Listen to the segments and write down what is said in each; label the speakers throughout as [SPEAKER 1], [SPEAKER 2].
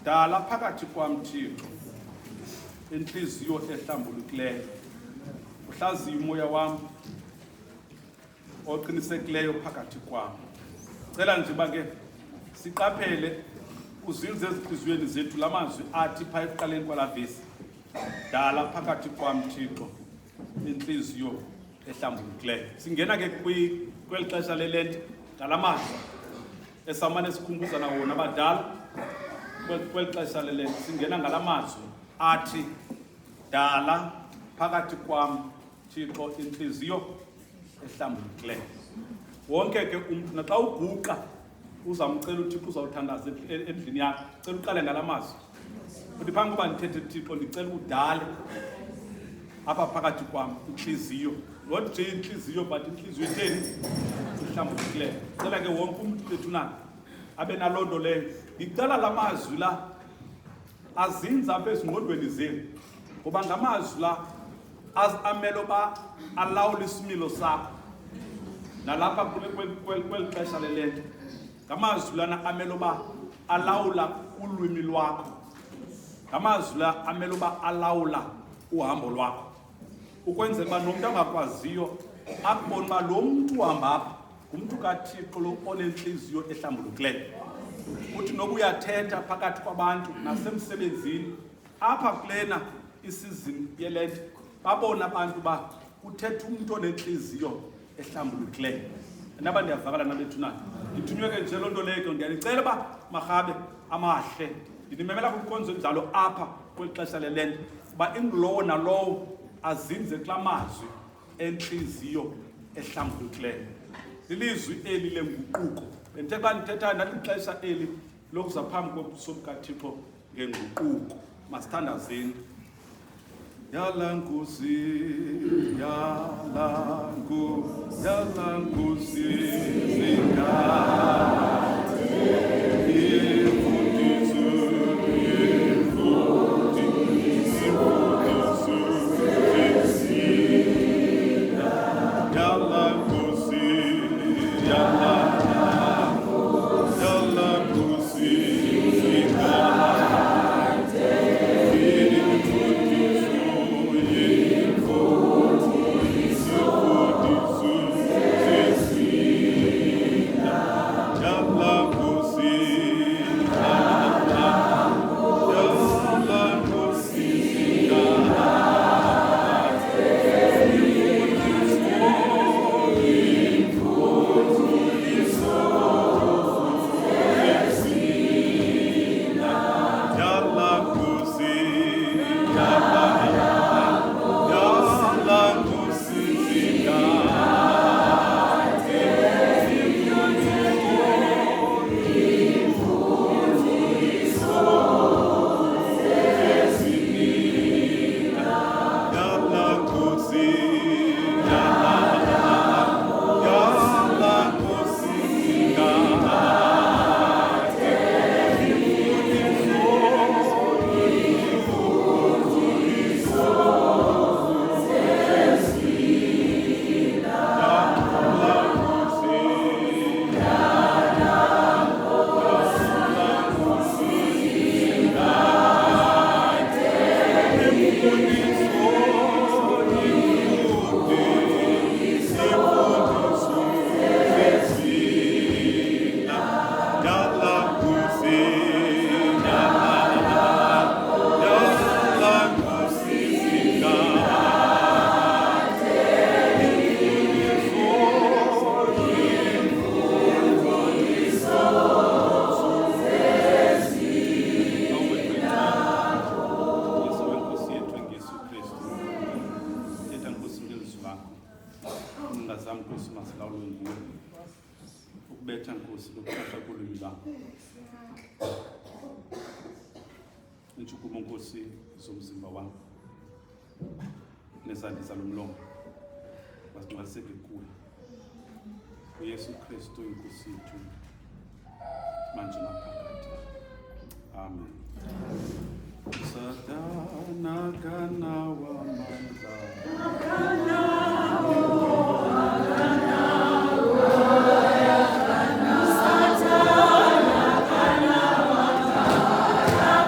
[SPEAKER 1] Dala phakathi kwam Thixo inhliziyo ehlambulukileyo. Uhlaziya umoya wam oqinisekileyo phakathi kwam. Cela nje ke siqaphele uzinze ezinhliziyweni zethu lamazwi athi pha ekuqaleni kwala vesi. Dala phakathi kwam Thixo inhliziyo ehlambulukileyo. Singena ke kweli xesha lelente ngalamazwi esamane sikhumbuza na wona abadala kweli xesha lelente singena ngalamazwi athi dala phakathi kwam Thixo inhliziyo ehlambulukileyo. Wonke ke umuntu naxa uguqa uzamcela uThixo uzawuthandaza endlini yakho. Cela uqale ngalamazwi. Uthi phambi kokuba ndithethe Thixo ndicela udale apha phakathi kwam inhliziyo. Not nje inhliziyo but inhliziyo etheni ehlambulukileyo. Cela ke wonke umuntu lethu na abe naloo nto leyo. Ngicela la mazwi la azinza apha ezingqondweni zenu. Ngoba ngamazwi la amele uba alawule isimilo sakho. Nalapha kweli xesha lelente ngamazwi lana amele uba alawula ulwimi lwakho. Ngamazwi la amele uba alawula uhambo lwakho. Ukwenzela uba nomuntu angakwaziyo akubona uba lo muntu uhamba apha ngumntu kaThixo lo onenhliziyo ehlambulukileyo. Uthi noba uyathetha phakathi kwabantu nasemsebenzini apha kulena isizini yelente babona abantu ba uthetha umuntu onenhliziyo ehlambulukileyo. Naba ndiyavakala nabethu na ndithunywe ke nje loo nto leyo ndiyanicela uba marhabe amahle ndinimemela kwinkonzo njalo apha kweli xesha lelente uba ingulowo nalowo azinze kulaa mazwi enhliziyo ehlambulukileyo. Lilizwi eli lenguquko. Bendithe xa ndithethayo ndathi ixesha eli lokuza phambi kobuso bukaThixo ngenguquko. Masithandazeni. Yala Nkosi, yala Nkosi, Nchukumo Nkosi zomzimba wami nezandla zalomlomo wasingcwaliseke kuwe uYesu Kristu inkosi yethu manje naphakade. Amen. Satana kana wa mandla
[SPEAKER 2] Satana kana wa mandla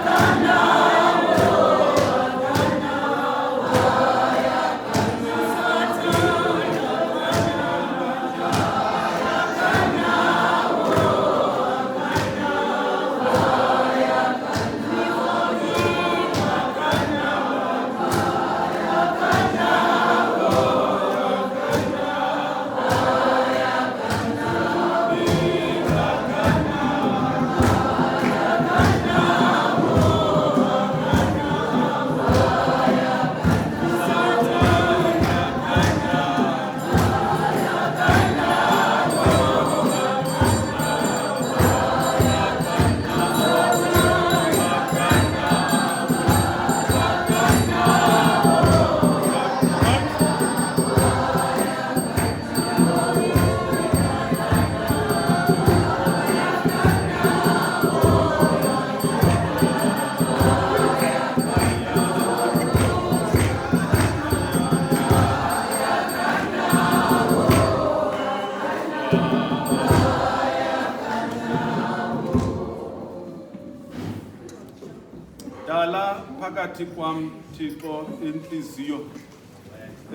[SPEAKER 1] dala phakathi kwam Thixo inhliziyo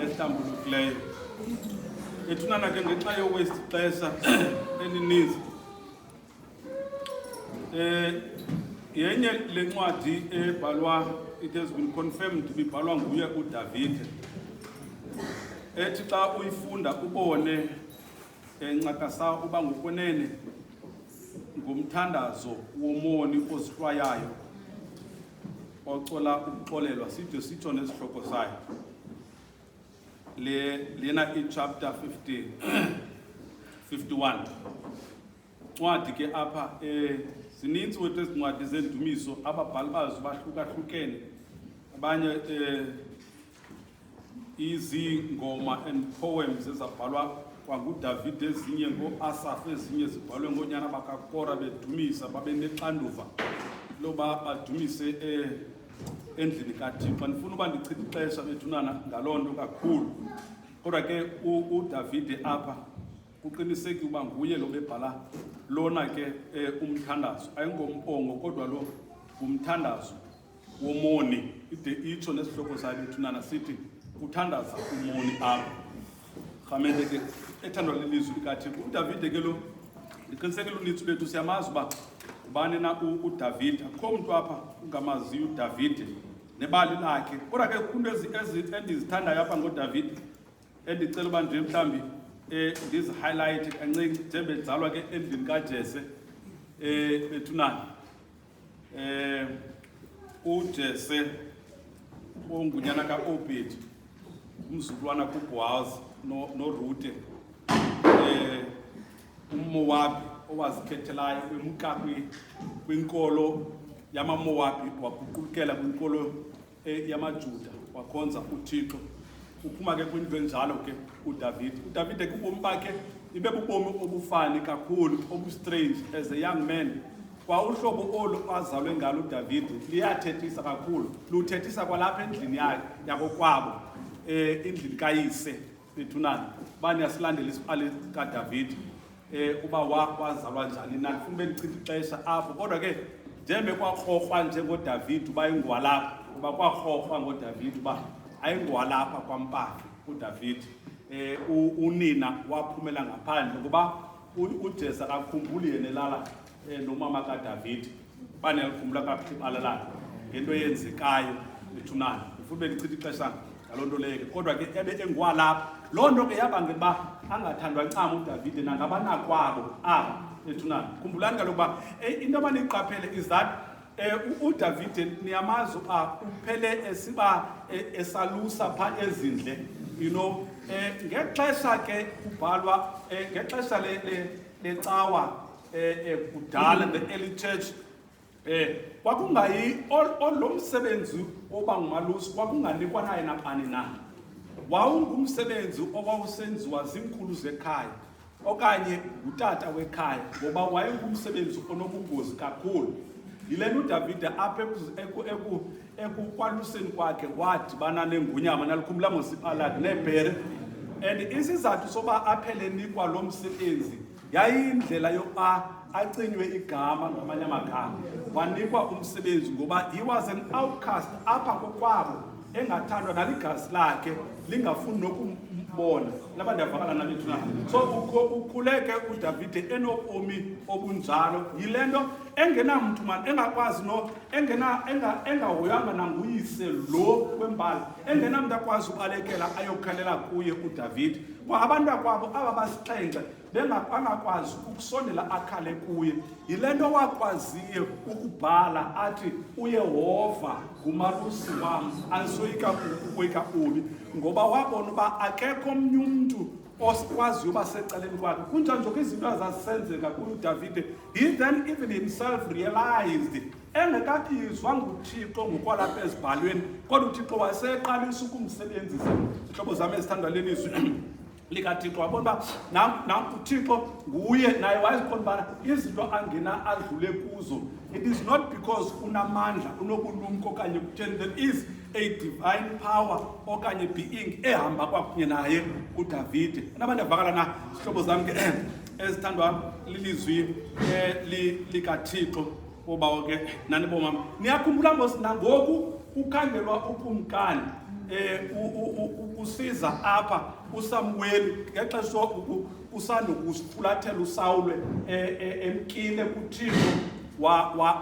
[SPEAKER 1] ehlambulukileyo. Ethunana ke ngenxa yo-waste ixesha elininzi. Yenye le ncwadi ebhalwa, it has been confirmed ibhalwa nguye uDavide. Ethi xa uyifunda ubone ncakasa uba ngokwenene ngumthandazo womoni ozixwayayo ocola ukuxolelwa side sitsho nesihloko sayo. Lena chapter 51. Ncwadi ke apha zininzi wethu ezincwadi zendumiso ababhali bazo bahlukahlukene. Abanye izingoma and poems ezabhalwa kwanguDavide, ezinye ngoAsaph, ezinye zibhalwe ngoonyana bakaKora bedumisa babenexanduva loba badumise endlini kaThixo. Ndifuna uba ndichithe ixesha bethunana ngaloo nto kakhulu. Kodwa ke uDavide apha uqiniseki uba nguye lo bebhala lona ke umthandazo. Ayingompongo kodwa lo ngumthandazo womoni. Ide itsho nesihloko sayo bethunana sithi uthandaza umoni apha. Khamende ke ethandwa lelizwi likaThixo. uDavide ke lo ndiqinisekile unitsi bethu siyamazi uba ubani na uDavide. Akho mntu apha ungamaziyo uDavide nebali lakhe. Kodwa ke kunto endizithandayo apha ngoDavide endicela uba nje mhlambi ndizi-highlight kancinci njengoba edzalwa ke endlini kaJese bethunana. uJese ongunyana kaObhedi, umzukulwana kuBoaz noRute, umMowabi owazikhethelayo wemka kwinkolo yamaMowabi waguqukela kwinkolo yamaJuda wakhonza uThixo. Uphuma ke kwinto enjalo ke uDavide. uDavide kubomi bakhe ibe bubomi obufani kakhulu, obustrange as a young man. Kwa uhlobo olu azalwe ngalo uDavide liyathethisa kakhulu. Luthethisa kwalapha endlini yakokwabo, endlini kayise bethunana. Bani asilandele isibhalo kaDavide uba wazalwa njani na. Ndifuna ube ndichithe ixesha apho. Kodwa ke njengoba kwakrokrwa njengoDavide uba ingwalapha, uba kwakrokrwa ngoDavide uba ayingwalapha kwampahla uDavide. Unina waphumela ngaphandle ngoba uJese akakhumbuli yena elala nomama kaDavide. Banelikhumbula kakuhle ibala lakhe ngento eyenzekayo bethunana. Ndifuna ube ndichithe ixesha ngaloo nto leyo. Kodwa ke ebe engwalapha. Loo nto ke yabangela uba angathandwa ncam uDavide nangabanakwabo aba bethunana. Khumbulani kaloku uba into abaniyiqaphele is that uDavide niyamazi uphele esiba esalusa pha ezindle, you know. Ngexesha ke kubhalwa ngexesha lecawa kudala, the early church, kwakungayi lo msebenzi oba ngumalusi kwakunganikwa naye nabani na. Wawungumsebenzi owawusenziwa ziinkhulu zekhaya okanye ngutata wekhaya, ngoba wayengumsebenzi onobungozi kakhulu. Yile nto uDavide apha ekukwaluseni kwakhe wadibana nengunyama, nalikhumbula mosiphalakhe neebhere. And isizathu soba aphele nikwa lo msebenzi yayindlela yokuba acinywe igama, ngamanye amagama. Wanikwa umsebenzi ngoba he was an outcast apha kokwabo, engathandwa naligazi lakhe lingafuni nokumbona. Laba ndiyavakala nabethuna. So ukhuleke uDavide enobomi obunjalo. Yile nto engenamntu mani engakwazi engahoyanga nanguyise lo wembali, engenamntu akwazi ubalekela ayokhalela kuye uDavide. Kwa abantu bakwabo aba basixhenxe bangakwazi ukusondela akhale kuye. Yile nto wakwaziyo ukubhala athi uYehova ngumalusi wam, andisoyika ukoyika ubi, ngoba wabona uba akekho omnye umntu okwaziyo uba secaleni kwakhe. Kunjani nje izinto ezazisenzeka kuDavide, he then even himself realized engekabizwa nguThixo ngokwalapha ezibhalweni, kodwa uThixo wayeseqalisa ukumsebenzisa. Zihlobo zami ezithandwa lelizwi likaThixo, wabona uba uThixo nguye naye wayeziqonda ubana izinto angena adlule kuzo, it is not because unamandla unobulumko okanye kutheni. There is a divine power okanye being ehamba kwakunye naye uDavide. Nabantu avakala na zihlobo zami ke ezithandwa lilizwi likaThixo. oba ke nani bomama niyakhumbula mos nangoku ukhangelwa ukumkani usiza apha uSamuel ngexesha usanokusifulathela uSawule emkile kuThixo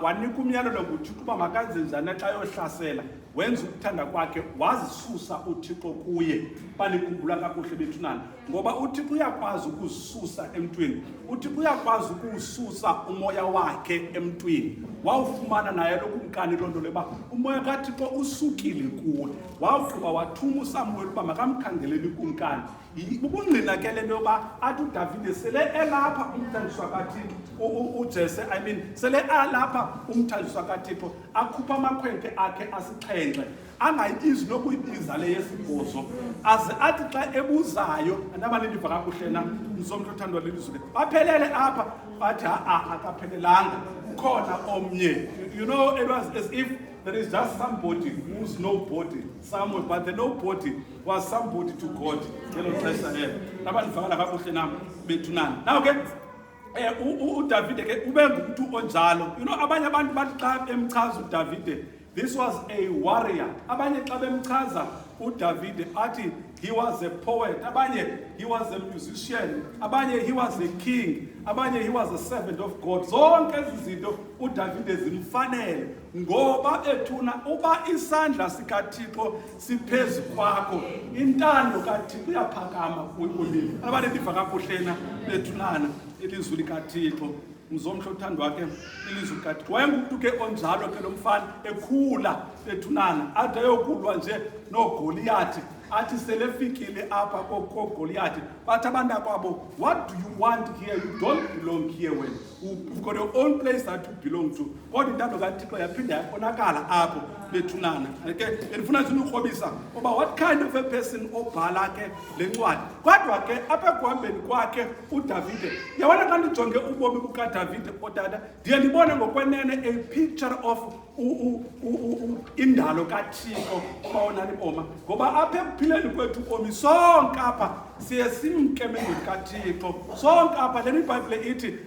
[SPEAKER 1] wanika umyalelo kuThixo uba makanze njani xa yohlasela wenza ukuthanda kwakhe wazisusa uThixo kuye. Banikhumbula kakuhle bethunana ngoba uThixo uyakwazi ukuzisusa emntwini, uThixo uyakwazi ukususa umoya wakhe emntwini. Wawufumana naye lokumkani londo leba umoya kaThixo usukile kuwe, wawuqhuba wathuma uSamuel uba makamkhangeleni kumkani. Ubungqina ke lento yoba athi uDavide sele elapha umthanjiswa kaThixo uJese sele alapha umthanjiswa kaThixo akhupha amakhwenkwe akhe asixhenxe angayibizi nokuyibiza le yesibhozo aze athi xa ebuzayo anabalindiva kakuhle na umsomntu othandwa lelizwe baphelele apha bathi akaphelelanga ukhona omnye. You know, it was as if there is just somebody who's nobody somewhere, but the nobody was somebody to God. Now ke uDavide ke ube ngumuntu onjalo. You know, abanye abantu bathi xa emchaza uDavide, this was a warrior. Abanye xa bemchaza uDavide athi he was a poet, abanye he was a musician, abanye he was a king, abanye he was a servant of God. Zonke izinto uDavide zimfanele ngoba ethuna uba isandla sikaThixo siphezulu kwakho, intando kaThixo iyaphakama kuwe. Abanye ndiva kakuhlena bethunana ilizwi likaThixo. Mzomhlo othandwa ke ilizwi likaThixo. Wayengumuntu ke onjalo ke lo mfana ekhula bethunana ade yokulwa nje noGoliath. Athi selefikile apha koGoliath bathi abantu kwabo, what do you want here? You don't belong here. When you've got your own place that you belong to. Kodwa intando kaThixo yaphinda yabonakala apho bethunana. Ke ndifuna nje ukhobisa oba what kind of a person obhala ke lencwadi. Kodwa ke apha kuhambeni kwakhe uDavide yabona xa ndijonge ubomi bukaDavide odada ndiye ndibone ngokwenene a picture of indalo kaThixo bawonani boma ngoba apha ekuphileni kwethu omi sonke apha siye simkeme ngokaThixo sonke apha le iBhayibhile ithi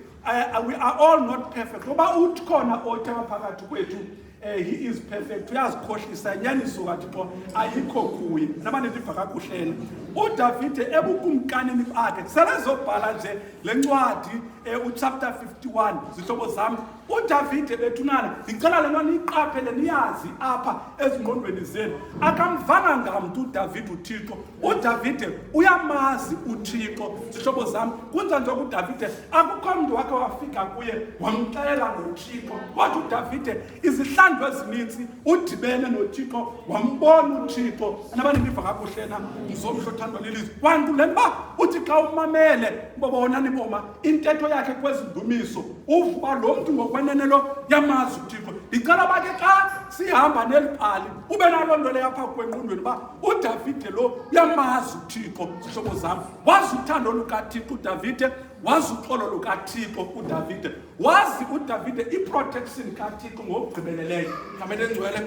[SPEAKER 1] we are all not perfect ngoba uthi khona othe phakathi kwethu he is perfect uyazikhohlisa inyaniso kaThixo ayikho kuye. Nabanye ndiva kakuhlena uDavide ebukumkanini bakhe selezobhala nje lencwadi uchapter 51 zihlobo zami uDavide bethunana ngicela lena niqaphele niyazi apha ezingqondweni zenu akamvanga ngamntu uDavide uThixo. uDavide uyamazi uThixo zihlobo zami kunza nje uDavide akukho mntu wakhe wafika kuye wamxela ngoThixo kodwa uDavide izihlandlo ezininzi udibene noThixo wambona uThixo. Nabanye ndiva kakuhlena mzomhlo othandwa lelizwi kwantu lemba uthi xa umamele bobonani boma intetho yakhe kwezindumiso uvuba lo mntu ngokwenene lo yamazi uThixo. Ndicela bake xa sihamba nelibhali ube nalo nto leyo apha kwengqondweni ba uDavide lo yamazi uThixo zihlobo zami. Wazi uthando lukaThixo uDavide, wazi uxolo lukaThixo uDavide, wazi uDavide iprotection kaThixo ngokugqibeleleyo. Ngamele ngcwele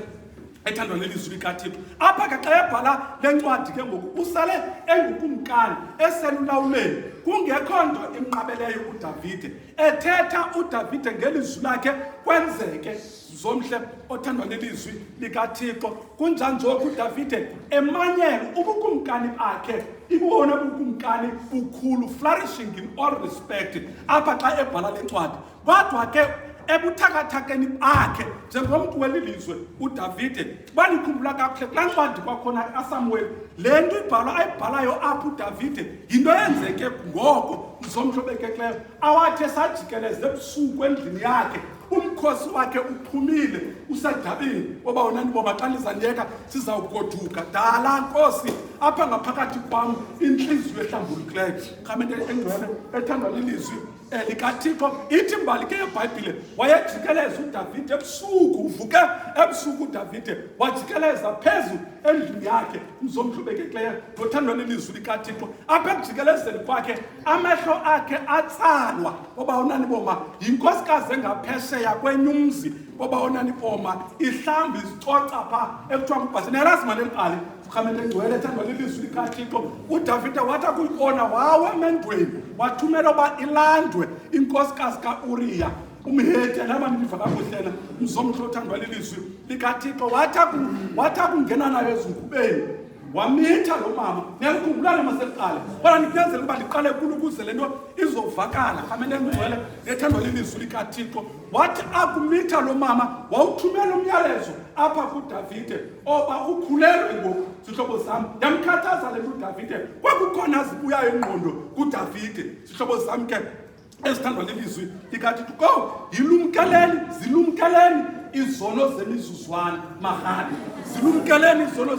[SPEAKER 1] ethandwa lelizwi likaThixo apha ke xa ebhala lencwadi ke ngoku usale engukumkani eselulawuleni kungekho nto imnqabeleyo uDavide ethetha uDavide ngelizwi lakhe kwenzeke. Zomhle othandwa lelizwi likaThixo kunjanjoku uDavide emanyela ubukumkani bakhe ibona ubukumkani bukhulu, flourishing in all respect apha xa ebhala lencwadi. Kodwa ke ebuthakathakeni bakhe njengomntu welilizwe uDavide banikhumbula kakuhle kulaa ncwadi kwakhona kaSamuel le nto ayibhalayo apha uDavide yinto yenzeke ngoko mzomhlobekekileyo awathi esajikeleze ebusuku endlini yakhe umkhosi wakhe uphumile usedabini oba wonani boma xa ndizandiyeka sizawugoduka dala nkosi apha ngaphakathi kwam inhliziyo ehlambulukileyo. Khamente engcwele ethandwa lilizwi likaThixo ithi mbali ke eBhayibhile wayejikeleza uDavide ebusuku uvuke ebusuku uDavide wajikeleza phezu endlini yakhe mzomhlubekekileyo ngothandwa lelizwi likaThixo apha ekujikelezeni kwakhe amehlo akhe atsalwa oba wonani boma yinkosikazi engaphesheya kwenyumzi oba wonani boma ihlamba izicoca pha ekuthiwa ngubhasi nerasimane eliqali Khamente engcwele ethandwa lilizwi likaThixo uDavide wathi akuyibona wawe emendweni wathumela uba ilandwe inkosikazi kaUriya umhete naba ndiva kakuhlena mzomhlo othandwa lilizwi likaThixo wathi akungena nayo ezinkubeni wamitha lo mama. Niyakhumbula masekuqala kodwa nikunyanzela ukuba ndiqale kulo ukuze le nto izovakala famene engcwele ethandwa lilizwi likaThixo. Wathi akumitha lo mama wawuthumela umyalezo apha kuDavide oba ukhulelwe ngoku. Zihlobo zam yamkhathaza le nto uDavide kwakukhona zibuyayo engqondo kuDavide. Zihlobo zam ke esithandwa lilizwi likaThixo ko zilumkeleni izono zemizuzwana mahali. Zilumkeleni izono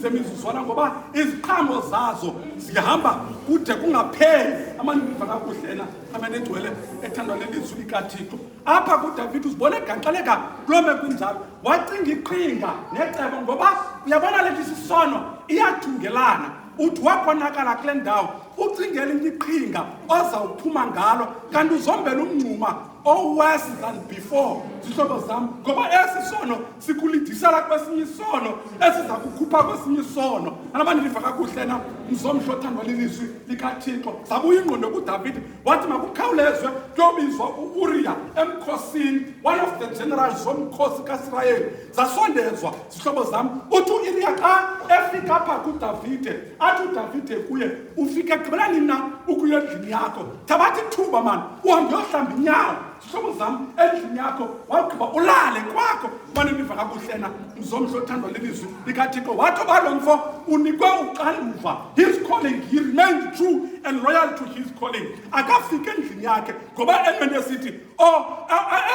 [SPEAKER 1] zemizuzwana ngoba iziqhamo zazo zihamba kude kungapheli. Amaniva kakuhlena amene egcwele ethandwa lelizwi likaThixo. Apha kuDavide uzibone eganxeleka kulome kwinjalo wacinga iqhinga necebo ngoba uyabona leti sisono iyathungelana. Uthi wakhonakala kule ndawo ucingela iqhinga ozawuphuma ngalo kanti uzombela umngcuma worse than before. Zihlobo zam ngoba esi sono sikulidisela kwesinye isono esiza kukhupha kwesinye isono. Anabani liva kakuhle na mzomhlo othandwa lilizwi likaThixo. Zabuya ingqondo kuDavide wathi makukhawulezwe kuyobizwa uUriya emkhosini, one of the generals zomkhosi kaIsrayeli. Zasondezwa zihlobo zam uthi uUriya xa efika apha kuDavide athi uDavide kuye ufike gqibela nina ukuya endlini yakho thabathi ithuba mani uhambe uyohlamba inyawo. Zihlobo zam endlini yakho wagqiba ulale kwakho. Mane niva kakuhlena mzomhlo othandwa lilizwi likaThixo wathi lo mfo unikwe uxanduva. His calling, he remained true and loyal to his calling. Akafike endlini yakhe ngoba enene esithi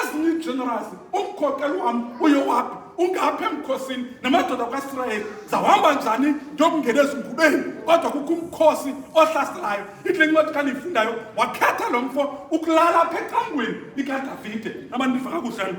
[SPEAKER 1] ezinye generals umkhokeli wam uyowaphi ungapha emkhosini namadoda kaIsrayeli zawuhamba njani ndiyokungena ezinkubeni kodwa kukho umkhosi ohlaselayo. Ithi incwadi kaniyifundayo wakhetha lo mfo ukulala apha ecangweni likaDavide. Nabandiva kakuhle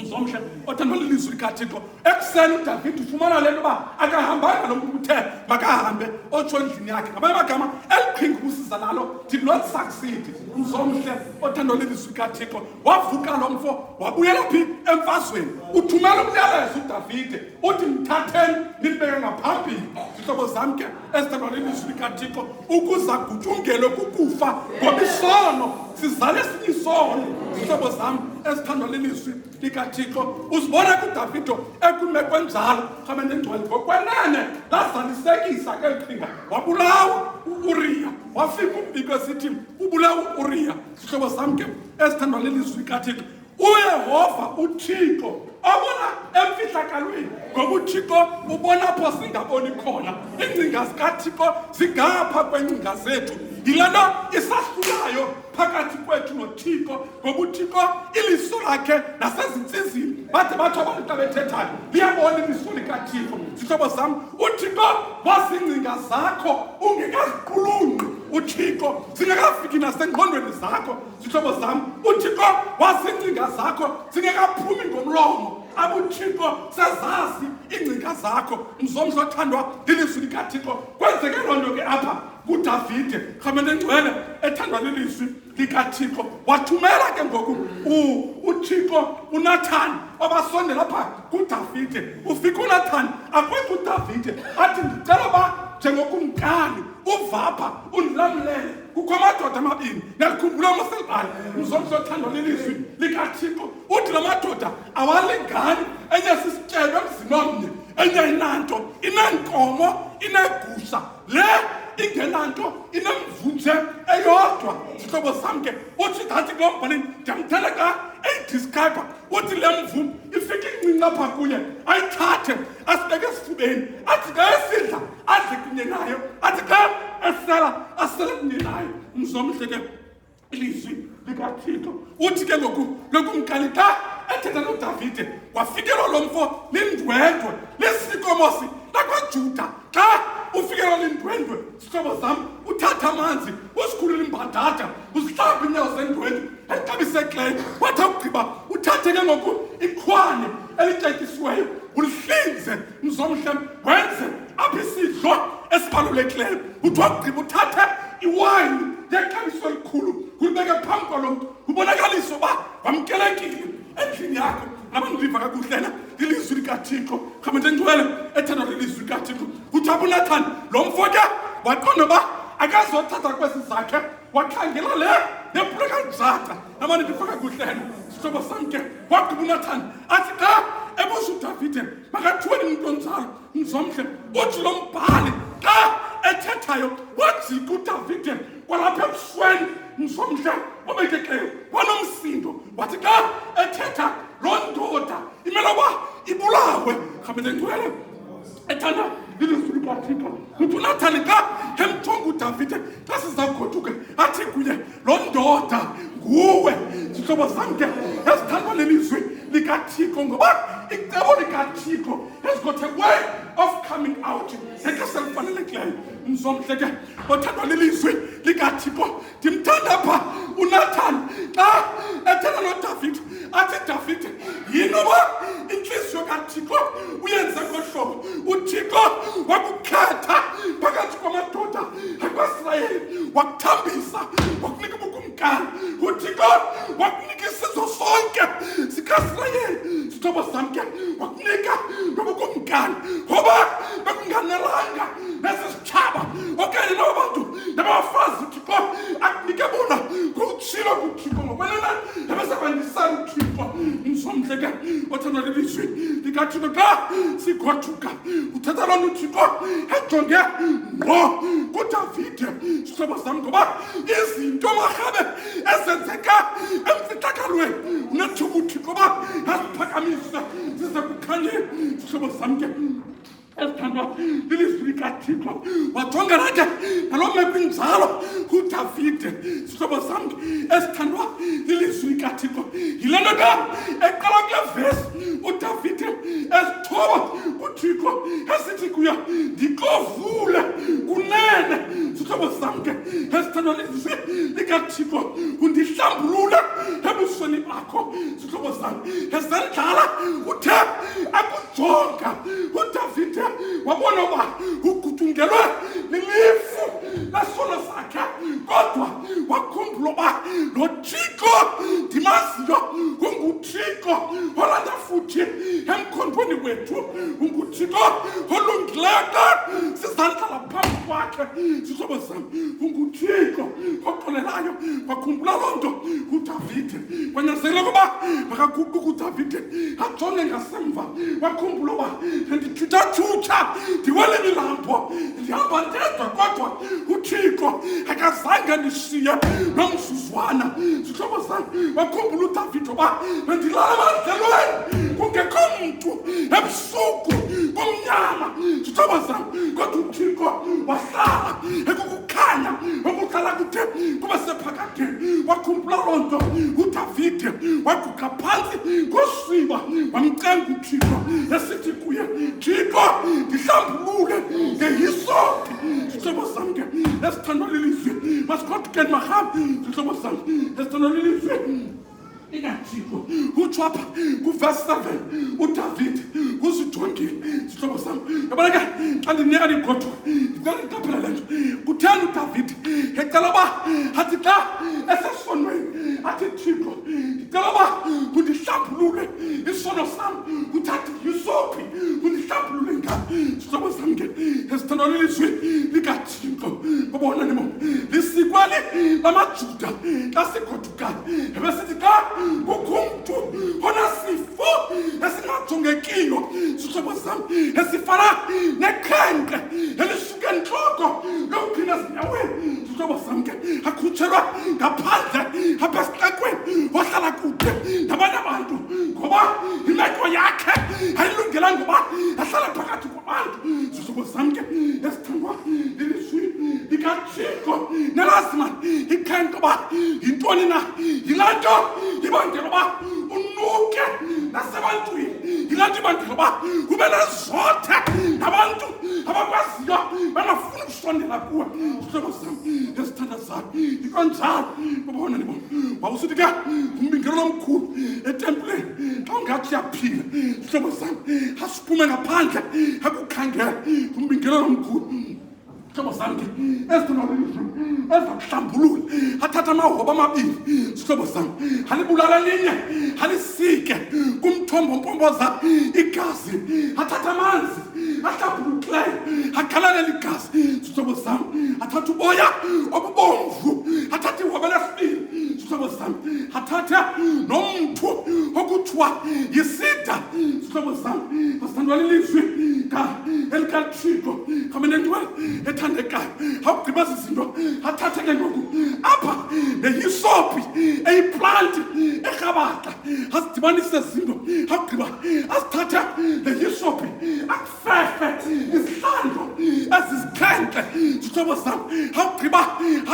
[SPEAKER 1] mzomhle othandwa lilizwi likaThixo. Ekuseni uDavide ufumana le nto uba akahambanga lo muntu uthe makahambe otsho endlini yakhe. Ngamanye amagama eliqhinga ubusiza nalo did not succeed. Mzomhle othandwa lilizwi likaThixo wavuka lo mfo wabuyela phi emfazweni. Uthumela umyalezo uDavide uthi mthatheni nilibeke ngaphambili. Zihlobo zam ke esithandwa lilizwi likaThixo ukuza kujungelwe kukufa ngoba isono sizale esinye isono. Zihlobo zam esithandwa lilizwi likaThixo uzibona kuDavide ekumekwe njalo khamene engcwele ngokwenene lazalisekisa ke liqhinga wabulawa uUriya. Wafika umbiko esithi ubulawa uUriya. Zihlobo zam ke esithandwa lilizwi likaThixo uYehova uThixo abona emfihlakalweni ngoba uThixo ubona apho singaboni khona. Iingcinga zikaThixo zingapha kweengcinga zethu. Yile nto isahlulayo phakathi kwethu noThixo ngoba uThixo iliso lakhe nasezinsizini bade bathi abantu xa bethethayo liyabona iliso likaThixo. Zihlobo zam uThixo waziingcinga zakho ungekaziqulunqi. uThixo zingekafiki nasengqondweni zakho. Zihlobo zam uThixo waziingcinga zakho zingekaphumi ngomlomo. AbuThixo sezazi iingcinga zakho. Mzomhlo othandwa lilizwi likaThixo kwenzeke loo nto ke apha kuDavide khamene engcwele ethandwa lilizwi likaThixo. Wathumela ke ngoku uThixo uNathani wabasondela apha kuDavide. Ufika uNathani akwethu uDavide athi ndicela uba njengokumkani uvapha undilamlele kukho amadoda amabini. Niyakhumbula uMoselibhali mzomhlo othandwa lilizwi likaThixo uthi la madoda awalingani. Enye sisityebe emzini omnye, enye inanto ineenkomo ineegusha, le ingenanto inemvunje eyodwa. Zihlobo zam ke uthi ngathi kulo mbhaleni ndiyamthela ka eyidiscribe uthi le mvumo ifike incinci apha kuye ayithathe asibeke esifubeni athi xa esidla adle kunye nayo athi xa esela asele kunye nayo. Mzomhle ke ilizwi likaThixo uthi ke ngoku lokumkani xa ethetha noDavide wafikelwa lo mfo lindwendwe lesikomosi lakwaJuda. Xa ufikelwa lindwendwe zihlobo zam uthatha amanzi usikhulula imbadada uzihlamba inyawo zendwendwe exabisekileyo wathi awugqiba uthathe ke ngoku ikhwane elityetyisiweyo ulihlinze mzomhle wenze apha isidlo esibalulekileyo. Uthi wagqiba uthathe iwayini yexabiso elikhulu kulibeke phambi kwalo mntu ubonakalise uba wamkelekile endlini yakho. Nabandiva kakuhlena lilizwi likaThixo khamene engcwele ethandwa lilizwi likaThixo. Uthi uNathani lo mfo ke waqonda uba akazothatha kwesi zakhe wakhangela le nephuleka njata. Nabandiva kakuhlena sihlobo sam ke wagqiba uNathani athi xa ebuza uDavide makathiweni umuntu onjalo mzomhle uthi lo mbhali xa ethethayo wajika uDavide kwalapha ebusweni mzomhle obekekeyo wanomsindo wathi xa ethetha lo ndoda imele uba ibulawe rhamele ngcwele ethanda ilizwi likaThixo uthi uNathani xa emjonga uDavide xa sizagoduke athi kuye lo ndoda nguwe sihlobo sam ke esithandwa lelizwi likaThixo ngoba icebo likaThixo has got a way of coming out ngexesha elifanelekileyo mzomhle ke othandwa lelizwi likaThixo ndimthanda pha uNathani xa ethetha noDavide athi Davide yinoba inhliziyo kaThixo uyenze ngohlobo uThixo wakukhetha phakathi kwamadoda akwaIsrayeli wakuthambisa wakunika ubukumkani uThixo wakunika isizwe sonke sikaIsrayeli sihlobo sam ke wakunika nobukumkani ngoba bekunganelanga nesisitshaba okanye nabo bantu nabafazi uThixo akunike bona kutshilo kuThixo ngokwenene nabasebenzisana uThixo mzomhle ke othandwa lelizwi likaThixo xa sigoduka uthetha loo nto uThixo ejonge ngqo kuDavide sihlobo sam ngoba izinto marhabe ezenzeka emfihlakalweni unethuba uThixo uba aziphakamise zize kukhanyeni sihlobo sam ke esithandwa lilizwi likaThixo wajongana ke naloo meko injalo uDavide sihlobo sam esithandwa lilizwi likaThixo yile nto ka eqala kule vesi uDavide ezithoba kuThixo esithi kuye ndixovule kunene sihlobo sam ke esithandwa lilizwi likaThixo undihlambulule ebusweni bakho sihlobo sam esendlala uthe akujonga uDavide wabona uba ugutyungelwe lilifu lesono sakhe kodwa wakhumbula uba lo Thixo ndimaziyo unguThixo olanda futhi emkhondweni wethu unguThixo olungileyo xa sizandlala phambi kwakhe sihlobo sam unguThixo oxolelayo wakhumbula loo nto uDavide kwanyanzeleka ukuba makaguquke uDavide ajonge ngasemva wakhumbula uba ndithuthathutsha ndiwele imilambo ndihamba ndedwa kodwa uThixo akazange ndishiye nomzuzwana sihlobo sam wakhumbula uDavide uba bendilala emadlelweni kungekho mntu ebusuku kumnyama sihlobo sam kodwa uThixo wahlala ekukukhanya okuhlala kude kuba sephakadeni wakhumbula loo nto uDavide waguqa phantsi ngosiba wamcenga uThixo esithi kuye Thixo ndihlambulule ngehisopi sihlobo sam ke esithandwa lilizwi masigodukeni mahambe sihlobo sam esithandwa lilizwi likaThixo utsho apha kuvesi 7 uDavide uzijongile sihlobo sam yabona ke xa ndinika ligoduka ndicela ndiqaphela le nto kutheni uDavide ecela uba athi xa esesonweni athi Thixo ndicela uba undihlambulule isono sam uthathe yisophi undihlambulule ngani sihlobo sam ke esithandwa lilizwi likaThixo babona nimo lisikweli lamaJuda xa sigodukayo ebesithi xa kukho umntu onasifo esingajongekiyo sihlobo sam esifana nekhenke elisuke entloko lokuphina ezinyaweni sihlobo sam ke akhutshelwa ngaphandle apha esixekweni wahlala kude nabanye abantu ngoba imeko yakhe ayilungelanga uba ahlale phakathi kwabantu sihlobo sam ke esithandwa lilizwi likaThixo nelazima ikhenke uba yintoni na yilaa nto ibangela uba unuke nasebantwini yilaa nto ibangela uba ube nezothe nabantu abakwaziyo bangafuni ukusondela kuwe sihlobo sam esithandazayo ikonjalo babona nibona wawusithi ke umbingelelo omkhulu etempileni xa ungathi uyaphila sihlobo sam asiphume ngaphandle akukhangela umbingelelo omkhulu sihlobo sam ke esithandwa lilizwi ezakuhlambulula athatha amahoba amabili sihlobo sam halibulala linye halisike kumthombo mpomboza igazi athatha amanzi ahlambulukileyo akhalalele igazi sihlobo sam athatha uboya obubomvu athatha ihoba lesibili sihlobo sam athatha nomthu kuthiwa yisida sihlobo sami asithandwa lilizwi elikaThixo khamene ngcwele ethandekayo awugqiba izinto athathe ke ngoku apha nehisopi eyiplanti erhabaxa asidibanise izinto awugqiba asithathe nehisopi akufefe izihlandlo ezizikhenkle sihlobo sami awugqiba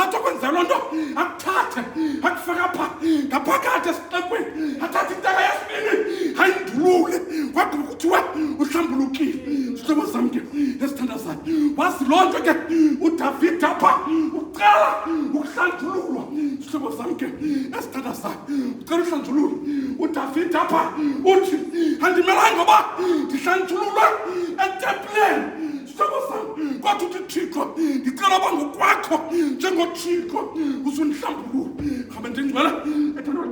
[SPEAKER 1] athi okwenza loo nto akuthathe akufaka pha ngaphakathi esixekweni athathe intaka yesibini ayindulule kwagqiba kuthiwe uhlambulukile sihlobo sami ke esithandazayo wazi loo nto ke uDavide apha uqala ukuhlanjululwa sihlobo sami ke esithandazayo uqala ukuhlanjululwa uDavide apha uthi andimelanga uba ndihlanjululwe etempileni sihlobo sami kodwa uthi Thixo ndicela uba ngokwakho njengoThixo uzundihlambulula khabe ndingcwele ethandwa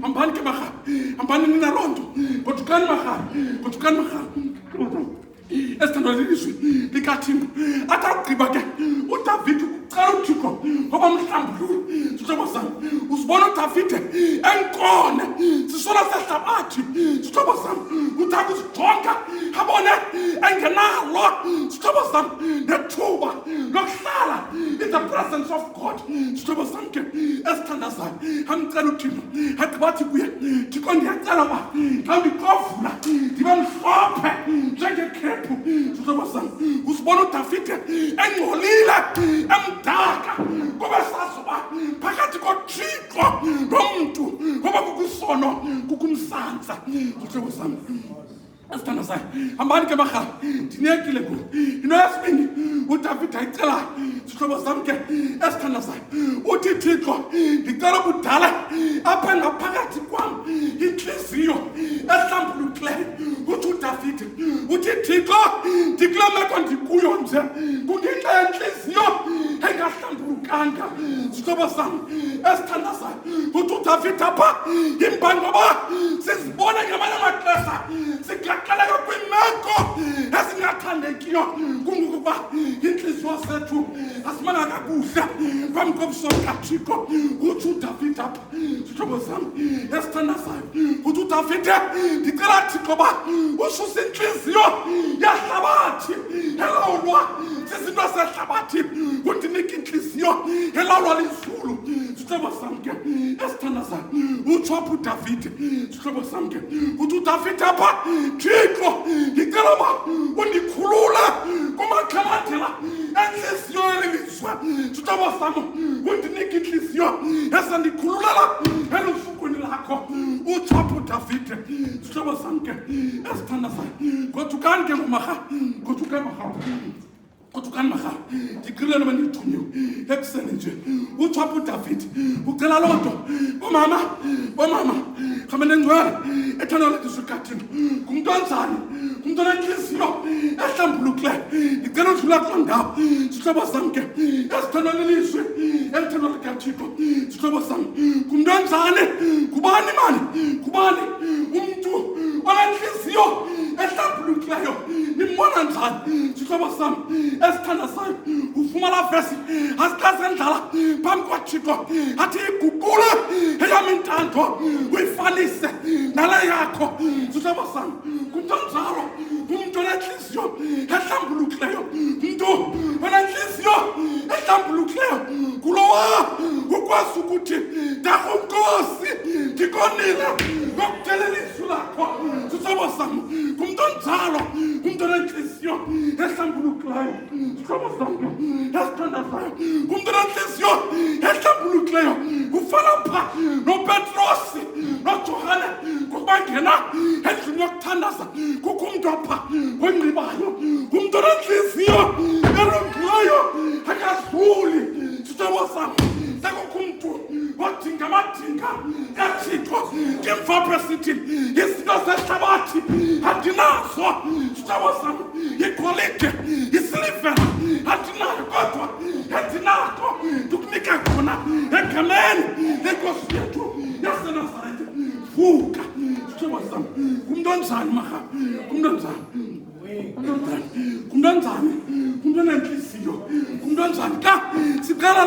[SPEAKER 1] hambani ke marhabi hambani nina loo nto godukani marhabi esithandwa lilizwi likaThixo athi awugqiba ke uDavide ucela uThixo ngoba mhlambulule sihlobo sami uzibona uDavide enkone sisola sehlabathi sihlobo sami uthanda uzijonga abone engenalo sihlobo sami nethuba lokuhlala in the presence of God sihlobo sami ke esithandazayo amcela uThixo agqiba athi kuye Thixo ndiyacela uba xa ndikovula ndibe mhlophe njengekhephu sihlobo sami uzibona uDavide engcolile emdaka kube sazoba phakathi koThixo nomntu ngoba kukusono kukumsanza sihlobo sami esithandazayo hambani ke marhabi ndinekile ku into yesibini uDavide ayicela sihlobo sami ke esithandazayo uthi Thixo ndicela ubudala apha ngaphakathi kwam intliziyo ehlambulukileyo uthi uDavide uthi Thixo ndikule meko ndikuyo nje kungenxa yentliziyo engahlambulukanga sihlobo sami esithandazayo uthi uDavide apha imbangoba sizibona ngamanye amaxesha sigaxeleka kwiimeko ezingathandekiyo kungokuba intliziyo zethu asimanga kakuhle phambi kobuso bukaThixo uthi uDavide apha sihlobo sami esithandazayo uthi uDavide ndicela Thixo uba ususe intliziyo yehlabathi elawulwa zizinto zehlabathi undinike intliziyo elawulwa lizulu sihlobo sami ke esithandazayo utsho apha uDavide sihlobo sami ke uthi uDavide apha Thixo ndicela uba undikhulule kumaxhamadela entliziyo yelizwe sihlobo sami undinike intliziyo esandikhululela elusukwini lakho utsho apha uDavide sihlobo sami ke esithandazayo godukani ke godukani marhabi ndiqilele uba ndithunyiwe ekuseni nje utsho apha uDavide ucela loo nto bomama khamene ngcwele ethandwa lilizwi likaThixo ngumntu onjani ngumntu onentliziyo ehlambulukileyo ndicela udlula kuloo ndawo sihlobo sami ke esithandwa lilizwi elithandwa likaThixo sihlobo sami ngumntu onjani ngubani umntu onentliziyo ehlambulukileyo nimbona njani sihlobo sami esithandazayo uvuma laa vesi asixasendlala phambi kwaThixo athi iguqule eyam intando uyifanise nale yakho sihlobo sami ngumntu onjalo ngumntu onentliziyo ehlambulukileyo umntu onentliziyo ehlambulukileyo kulowa ukwazi ukuthi ndarhunkosi ndikonile ngokuthelela izwi lakho sihlobo sami ngumntu onjalo ngumntu onentliziyo ehlambulukileyo sihlobo sami esithandazayo ngumntu onentliziyo ehlambulukileyo ufana pha noPetrosi noJohane ngokubangena endlini yokuthandaza kukho umntu apha onxibayo ngumntu onentliziyo elungileyo akazuli sihlobo sami sekukho umntu odinga amadinga kaThixo ngemva esithi izinto zehlabathi andinazo sihlobo sami igolide isilivera andinayo kodwa andinako ndikunika khona egameni lenkosi yethu yaseNazaretha vuka sihlobo sami ngumntu onjani marhabi ngumntu onjani ngumntu onenhliziyo enhliziyo kumntu onjani ka siqala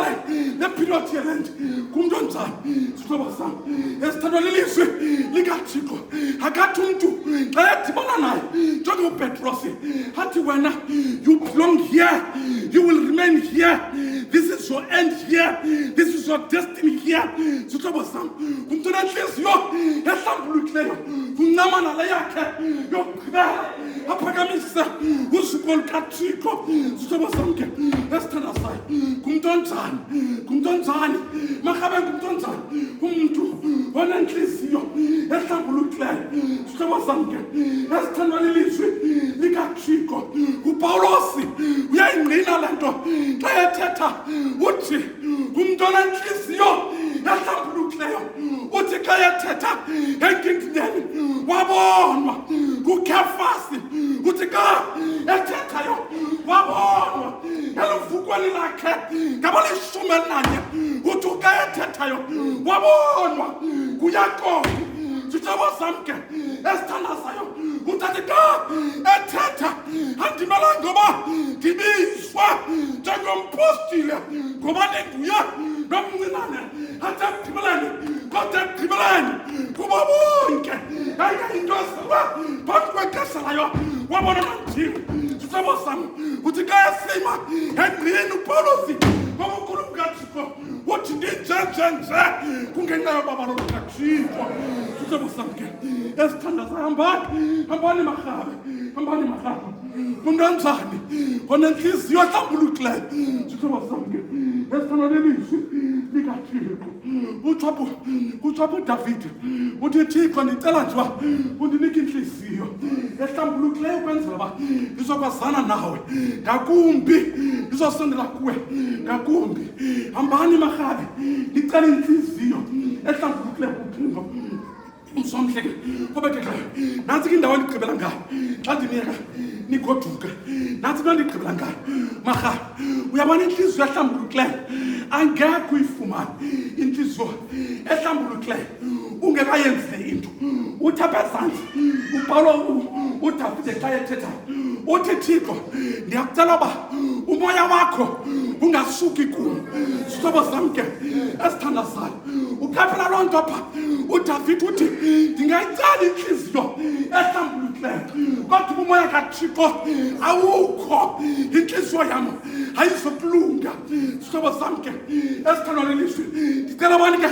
[SPEAKER 1] le period yelent kumntu onjani sihlobo sam esithandwa lilizwi likaThixo akathi umntu xa edibana naye njengoPetros athi wena you belong here, you will remain here, this is your end here, this is your destiny here. Sihlobo sam umntu onenhliziyo ehlambulukileyo uncamana le yakhe yokugqibela aphakamise usuku lukaThixo. Sihlobo sam ke esithandazayo kumntu onjani marhabe ngumntu onjani umntu onenhliziyo ehlambulukileyo. Sihlobo sam ke esithandwa lilizwi likaThixo uPawulos uyayingqina le nto xa ethetha uthi umntu onenhliziyo ehlambulukileyo uthi xa ethetha enkingeni wabonwa kuKefasi uthi xa ethethayo wabonwa eluvukweni lakhe ngabo-11 uthi xa ethethayo wabonwa kuYakobi. Sihlobo sam ke esithandazayo uthathi xa ethetha andimelanga ngoba ndibizwa njengompostile ngoba ndinguye nomncinane athi ekugqibeleni kubo bonke ayinto ezelwe phambi kwexesha layo wabona nanjini. Sihlobo sam uthi xa esima engqini uPawulos ngobukhulu bukaThixo uthi ndinjenjenje kungenxa yobabalo lukaThixo. Sihlobo sam ke esithandazayo hambani marhabe umntu onjani onenhliziyo ehlambulukileyo. Sihlobo sam ke esithandwa lilizwi likaThixo utsho uDavide uthi Thixo ndicela nje uba undinike inhliziyo ehlambulukileyo ukwenzela uba ndizokwazana nawe ngakumbi, ndizosondela kuwe ngakumbi. Hambani marhabe ndicela inhliziyo ehlambulukileyo kuThixo. Umsomhleke obekeklayo nantsi ke indawo endigqibela ngayo xa ndiniyeka nigoduka, nantsi into endigqibela ngayo marhabe. Uyabona inhliziyo ehlambulukileyo angekho uyifumane inhliziyo ehlambulukileyo ungekayenzile into. Uthi apha ezantsi uDavide xa ethethayo uthi Thixo ndiyakucela uba umoya wakho ungasuki kum. Sihlobo sam ke esithandazayo ukhaphela loo nto pha uDavide uthi ndingayicela inhliziyo ehlambulukileyo kodwa umoya kaThixo awukho, inhliziyo yam ayizokulunga. Sihlobo sam ke esithandwa lilizwi ndicela bani ke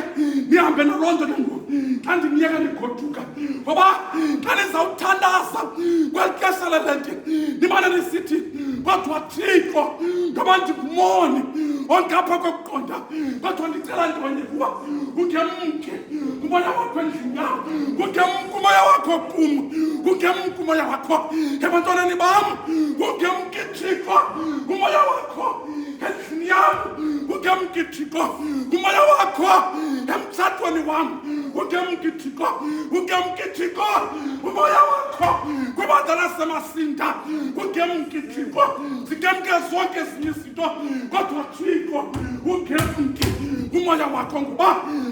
[SPEAKER 1] nihambe naloo nto ke ngoku xa ndiniyeka nigoduka, ngoba xa nizawuthandaza kweli xesha lelente nimane nisithi kodwa Thixo ngoba ndingumoni ongapha kokuqonda kodwa ndicela ntonye kuba ungemke umoya wakho endlini yam, ungemke umoya wakho kum, ungemke umoya wakho ebantwaneni bam, ungemke Thixo umoya wakho endlini yam, ungemke Thixo umoya wakho emtshatweni wam, ungemke Thixo umoya wakho kwibandla lasemasinta, ungemke Thixo sigemke zonke ezinye izinto kodwa Thixo ungemke umoya wakho ngoba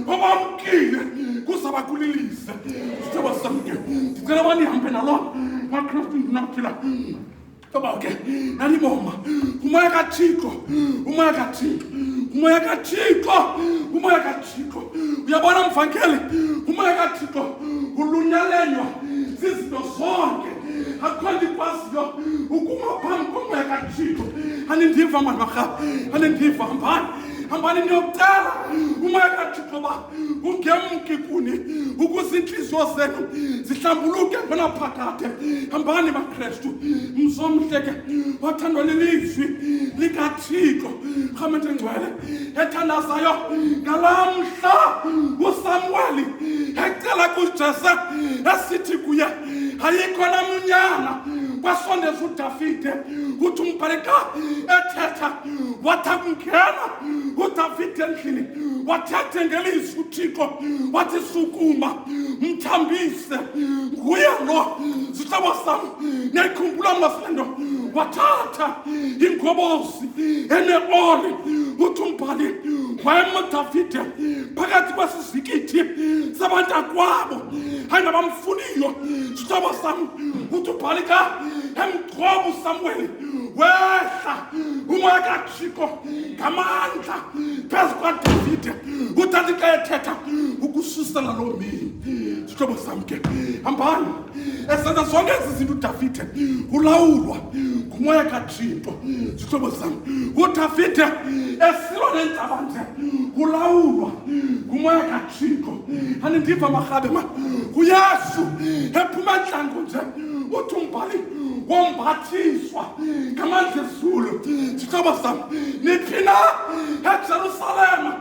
[SPEAKER 1] mkile kuzaba kulilise. Sihlobo sam ke ndicela uba nihambe naloo maKristu ndinaphila ngoba ke naliboma umoya kaThixo. Uyabona mvangeli umoya kaThixo ulunyalenywa zizinto zonke akho ndikwaziyo ukuma phambi komoya kaThixo. Anindiva mani marhabe, anindiva hambani niyocela umoya kaThixo uba ungemke kuni ukuze iinhliziyo zenu zihlambuluke ngonaphakade. Hambani maKristu msomhleke wathandwa lilizwi likaThixo rhamente ngcwele ethandazayo ngalaa mhla uSamuweli ecela kuJese esithi kuye ayikho namunyana kwasondeza uDavide uthi umbhali xa ethetha wathi akungena uDavide endlini wathethe ngelizwi uThixo wathi sukuma mthambise nguye lo. Sihlobo sam niyayikhumbula mnasilento wathatha ingobozi eneoli uthi umbhali wayemuDavide phakathi kwesizikithi sabantakwabo ayingabamfuniyo. Sihlobo sam uthi ubhali xa emgcoba uSamuel wehla umoya kaThixo ngamandla phezu kwaDavide uthi xa ethetha ukususela lo mini. Sihlobo sami ke hambani esenza zonke ezi zinto uDavide ulawulwa ngumoya kaThixo. Sihlobo sami uDavide esilwa neentaba nje ulawulwa ngumoya kaThixo. Andiva marhabe ma uYesu ephuma entlango nje uthi umbhali wombathiswa ngamandla ezulu. Sihlobo sami niphina eJerusalema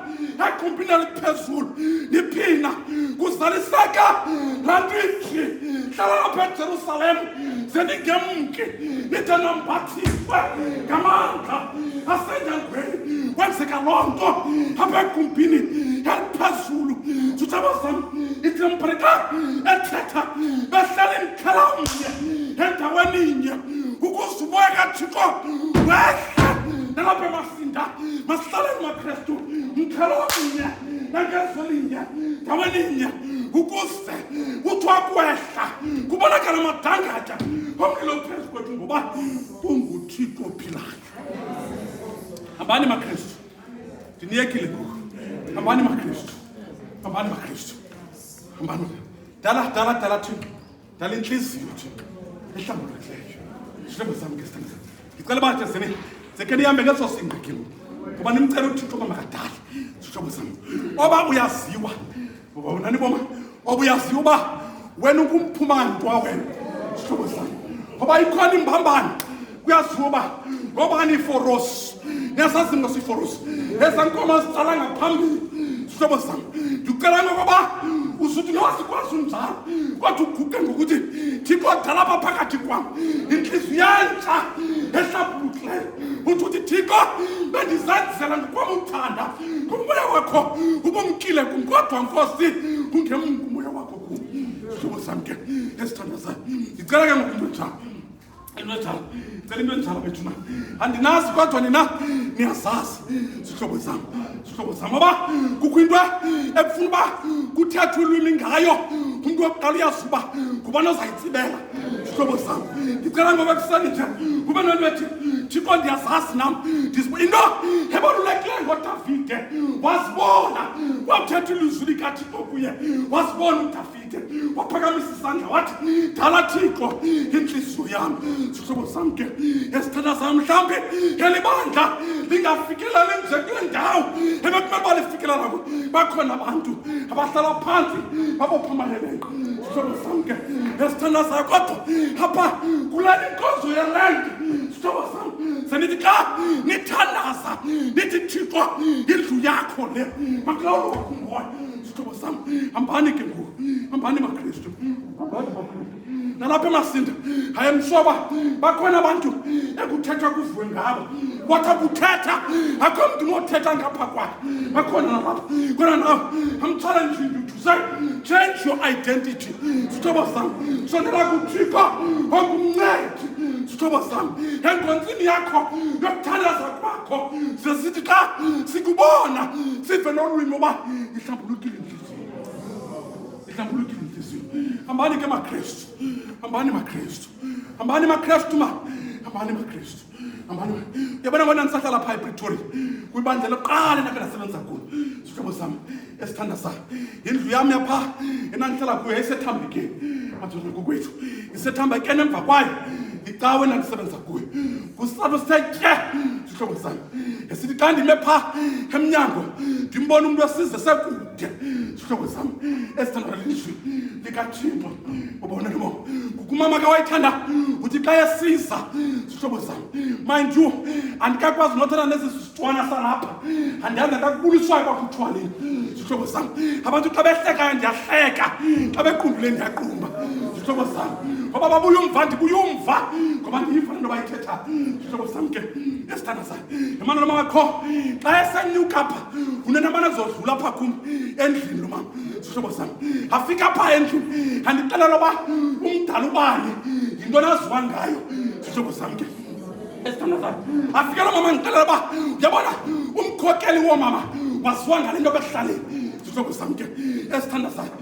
[SPEAKER 1] egumbini eliphezulu niphina kuzaliseka lantwitshi hlala lapha eJerusalema zeningemki nithe nombathiswe ngamandla asenyangweni kwenzeka loo nto apha egumbini eliphezulu. Sihlobo sami ithi mpreka ethetha behleli mkhalamnye endaweni inye ukuze umoya kaThixo wehla nalapha emasinda masihlaleni maKristu mkhalamnye nangezelinye ndaweni inye ukuze kuthiwa kwehla kubonakala amadangatya omlilo phezu kwethu ngoba unguThixo ophilayo. Hambani maKristu ndiniyekile ngoku. Hambani maKristu, hambani maKristu, hambani. Dala Thixo, dala inhliziyo Thixo ehlambulukileyo. Sihlobo sami ke sithanda. Ngicela bathe sekhe nihambe ngeso singqikile ngoba nimcela uThixo makadala. Sihlobo sami oba uyaziwa nani boma oba uyaziwa uba wena ukumphuma ntwa wena. Sihlobo sami oba ikhona imbambane kuyaziwa uba ngoba niforos nesazi ngosiforos ezankoma zitsala ngaphambili. Sihlobo sami ndicela ngoba usuthi nowasikwazi unjalo kodwa uguqe ngokuthi Thixo adala apha phakathi kwam inhliziyo entsha ehlambulukileyo uthi Thixo bendizenzela ngokwam uthanda ngomoya wakho ubumkile kum kodwa Nkosi ungemnye umoya wakho kum. Sihlobo sami ke esithandazayo ndicela ke ngoku into njalo cela into enjalo bethuna andinazi kodwa nina niyazazi. Sihlobo sami oba kukho into ekufuna uba kuthethwa ulwimi ngayo umntu wokuqala uyazi uba ngubani ozayitsibela. Sihlobo sami ndicela ngoba kuseni nje kube nento ethi Thixo ndiyazazi nam into ebalulekileyo ngoDavide wazibona kwathetha ilizwi likaThixo kuye wazibona uDavide waphakamisa isandla wathi dala Thixo inhliziyo yami. Sihlobo sami ke esithanda sami mhlawumbi elibandla lingafikeleli nje kule ndawo ebekumele balifikelela kuyo bakhona abantu abahlala phansi babophumeleleyo. Sihlobo sami ke esithanda sayo kodwa apha kule nkonzo yelengi. Sihlobo sami senithi xa nithandaza nithi Thixo indlu yakho le makulawulwe wakumoya. Sihlobo sami hambani ke ngoku, hambani maKristu, hambani maKristu nalapha emasinda. Hayi mhloba bakhona abantu ekuthethwa kuvuwe ngabo wathi kuthetha akho mntu nothetha ngapha kwakhe bakhona nalapha kona nawe. I'm challenging you to say change your identity. Sihlobo sami sondela kuThixo ongumncedi. Sihlobo sami enkonzini yakho yokuthandaza kwakho sesithi xa sikubona sive nolwimi uba ihlambulukile inhliziyo, ihlambulukile inhliziyo. Hambani ke maKristu, hambani maKristu, hambani maKristu ma, hambani maKristu, hambani. Uyabona ngona nisahlala phaa ePretoria kwibandla lokuqala endakhe ndasebenza kulo. Sihlobo sami esithanda sayo indlu yami yapha enandihlala kuyo yayisethambekeni mathola kokwethu isethambekeni emva kwayo icawe enandisebenza kuyo kusapho sithe sihlobo sami esithi xa ndime phaa emnyango ndimbona umuntu wesizwe sekude. Sihlobo sami esithanda lizwi likaThixo ubona nimo kukumama ke wayithanda uthi xa yesiza. Sihlobo sami mind you andikakwazi nothana nesi sitwana salapha andiyazi akakubuliswayo kwakuthwaleni. Sihlobo sami abantu xa behlekayo ndiyahleka xa bequmbile ndiyaqumba. Sihlobo sami ngoba babuya umva ndibuya umva ngoba ndiyiva nto bayithetha. Sihlobo sami ke esithanda sayo emana lo makho xa esenyuka pha unenamana zodlula apha kum endlini lo mama. Sihlobo sami afika pha endlini andixelela uba umdala ubani yinto naziwa ngayo. Sihlobo sami ke esithanda sayo afika lo mama ndixelela uba uyabona umkhokeli woomama waziwa ngale nto bekuhlaleni. Sihlobo sami ke esithanda sayo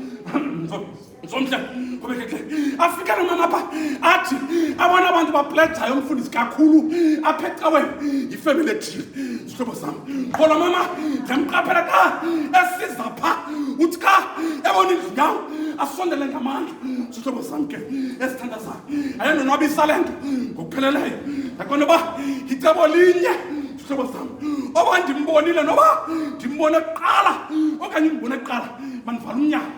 [SPEAKER 1] Ngizomhle kubekeke afika nomama apha athi abona abantu bapledzayo umfundisi kakhulu apha ecaweni ifamily ethile sihlobo sami khona mama ngamqaphela ka esiza pha uthi ka ebona indlu asondele ngamandla sihlobo sami ke esithanda sakhe ayendonwabisa lento ngokupheleleyo yakona ba icebo linye sihlobo sami oba ndimbonile noba ndimbone kuqala okanye ndimbone kuqala manivala umnyaka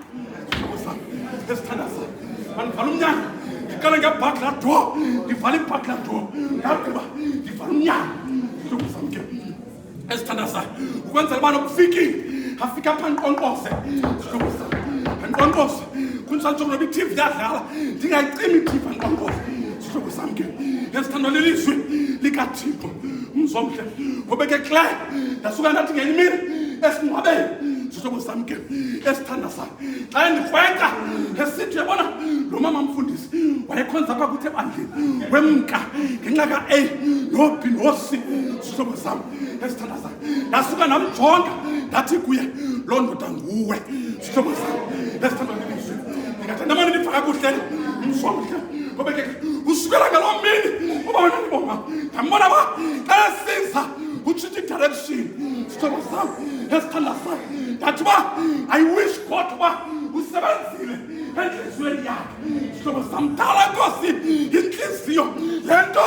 [SPEAKER 1] sihlobo sami esithanda sakhe manivala umnyaka ndiqala ngebhakla door ndivala ibhakla door ndagqiba ndivala umnyaka sihlobo sami ke esithanda sakhe ukwenzela uba nokufikile afika apha nqonqose sihlobo sami nqonqose kunjalo noba i-TV yadlala ndingayicimi i-TV nqonqose sihlobo sami ke esithandwa lelizwi likaThixo umzomhle ngobeke kle ndasuka ndathi ngenye imini esingcwabeni sihlobo sami ke esithanda sakhe xa ndikrweka esithi yabona lo mama mfundisi wayekhonza apha kuthi ebandleni wemka ngenxa ka-A no-B no-C sihlobo sami esithanda sakhe ndasuka namjonga ndathi kuye loo ndoda nguwe sihlobo sami esithandwa lelizwi ndingathi ndamane ndipha kakuhle umzomhle ngobeke usukela ngaloo mini uba wena ndibonga ndambona ba xa esiza utshintsha i-direction sihlobo sami esithanda sakhe ndathi ba I wish God uba usebenzile entliziyweni yakhe sihlobo sami dala nkosi intliziyo le nto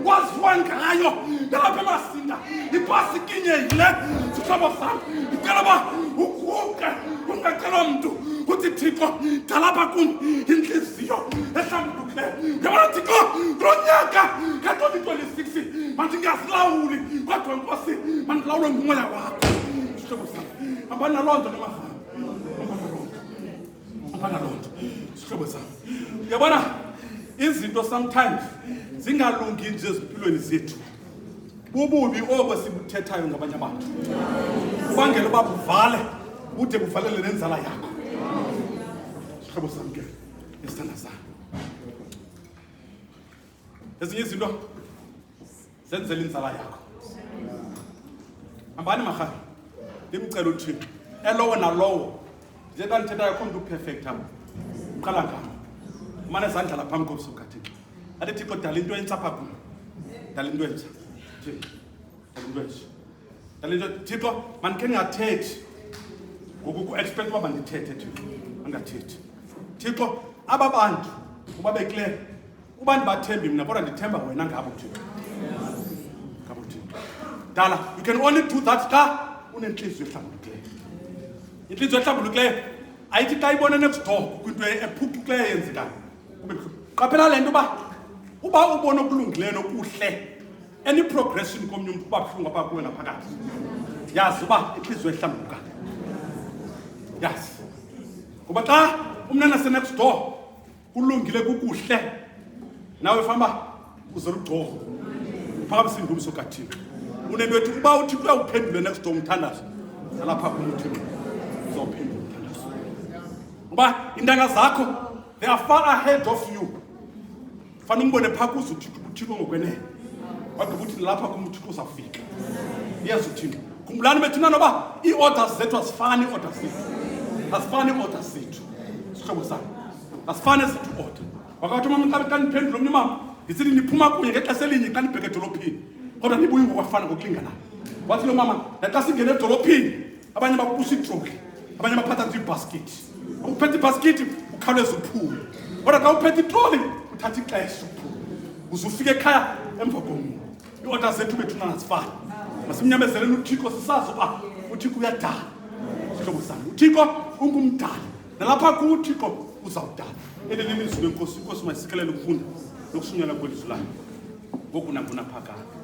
[SPEAKER 1] waziwa ngayo nalapha emasinda ibhasi ikinyeyile sihlobo sami ndicela uba uguqe ungacela mntu uthi Thixo dalapha kum intliziyo ehlambulukileyo uyabona Thixo kulo nyaka ka-2026 mandingazilawuli kodwa nkosi mandilawulwe ngumoya wakho sihlobo sami abana loo nto nomafana abana loo nto sihlobo sami uyabona izinto sometimes zingalungi nje ezimpilweni zethu bububi obo sibuthethayo ngabanye abantu ubangela uba buvale ude buvalele nenzala yakho sihlobo sami ke esithanda sakhe ezinye izinto zenzela inzala yakho hambani marhara ndimcela uThixo elowo nalowo njengoba ndithetha yakho mntu uperfect apha uqala ngam umane ezandla la phambi kobuso bukaThixo athi Thixo dala into entsha apha kum dala into entsha dala into entsha dala into Thixo mandikhe ndingathethi ngoku ku-expect uba mandithethe Thixo angathethi Thixo aba bantu uba bekle uba ndibathembi mna kodwa ndithemba wena ngabo Thixo ngabo Thixo dala you can only do that xa unenhliziyo ehlambulukileyo inhliziyo ehlambulukileyo ayithi xa ibone next door kwinto ephucukileyo eyenzekayo qaphela le nto uba ubona okulungileyo nokuhle any progression komnye umntu uba buhlungu apha kuwe ngaphakathi yazi uba inhliziyo ehlambulukayo yazi ngoba xa umnana se-next door kulungile kukuhle nawe famba uzolugcorho phakathi indumso kaThixo unento ethi uba uthi uyawuphendule next door umthandazo nalapha kumthimba uzawuphendula umthandazo uba intanga zakho they are far ahead of you fanele umbone phaa kuze uThixo ngokwenene wagqiba uthi nalapha kumthixo uzawufika yes uThixo khumbulani bethuna noba ii-orders zethu azifani ii-orders zethu azifani ii-orders zethu sihlobo sami azifani zethu order wakathi umama xa ndiphendula omnye umama ndisithi niphuma kunye ngexesha elinye xa ndibheke edolophini kodwa nibuye ngokwafana ngokulinganayo wathi lo mama naxa singene edolophini abanye bapusha itroli abanye baphatha nje ibhaskithi uphethe ibhaskithi ukhawuleza uphume kodwa xa uphethe itroli uthatha ixesha uphume uze ufike ekhaya emva komuntu ii-order zethu bethuna azifani masimnyamezeleni uThixo sisazi uba uThixo uyadala sihlobo sami uThixo ungumdali nalapha kuThixo uzawudala eleli lizwi lenkosi inkosi mayisikelele ukufunda nokushunyela kwelizwi layo ngoku naphakade